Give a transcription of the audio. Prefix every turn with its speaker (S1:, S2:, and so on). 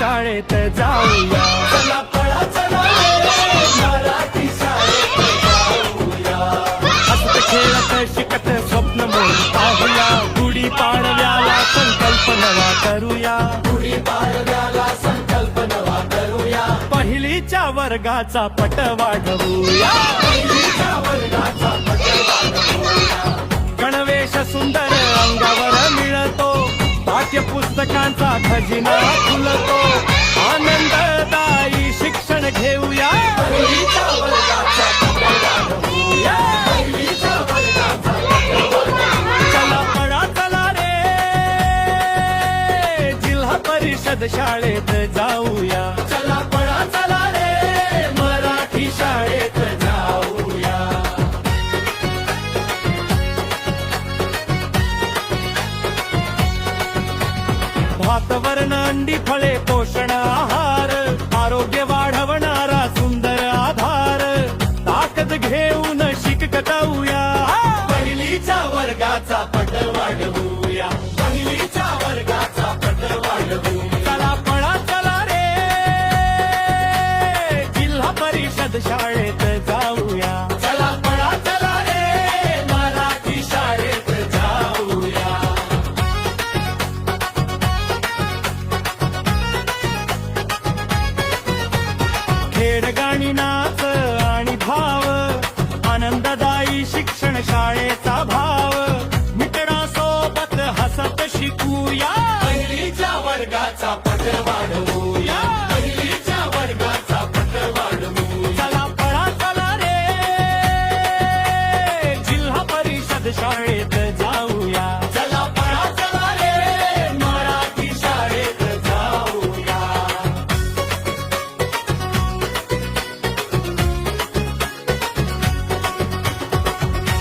S1: शाळेत जाऊया.
S2: चला पळा चला रे मराठी शाळेत जाऊया.
S1: हसत खेळत शिकत स्वप्न मोठी पाहूया. गुढी पाडव्याला संकल्प नवा करूया.
S2: गुढी पाडव्याला संकल्प नवा करूया.
S1: पहिलीच्या वर्गाचा पट वाढवूया.
S2: पहिलीच्या वर्गाचा पट वाढवूया.
S1: गणवेश सुंदर अंगावर मिळतो. पाठ्यपुस्तकांचा खजिना खुलतो. आनंददायी शिक्षण घेऊया.
S2: पहिलीच्या वर्गाचा पट वाढवूया. पहिलीच्या वर्गाचा पट वाढवूया.
S1: चला पळा चला रे जिल्हा परिषद शाळेत जाऊया.
S2: चला पळा चला रे मराठी शाळेत जाऊया.
S1: भात वर्ण अंडी फळे पोषण आहार. आरोग्य वाढवणारा सुंदर आधार. ताकद घेऊन शिकताऊया.
S2: पहिलीच्या वर्गाचा पट वाढवूया. पहिलीच्या वर्गाचा पट वाढवूया.
S1: चला पळा चला रे जिल्हा परिषद शाळेत जाऊया.
S2: चला पळा चला रे मराठी शाळेत जाऊया.
S1: खेळ गाणी नाच आणि भाव. आनंददायी शिक्षण शाळेचा भाव. मित्रांसोबत हसत शिकूया.
S2: पहिलीच्या वर्गाचा पट वाढवूया. पहिलीच्या वर्गाचा पट वाढवूया.
S1: चला पळा चला रे जिल्हा परिषद शाळेत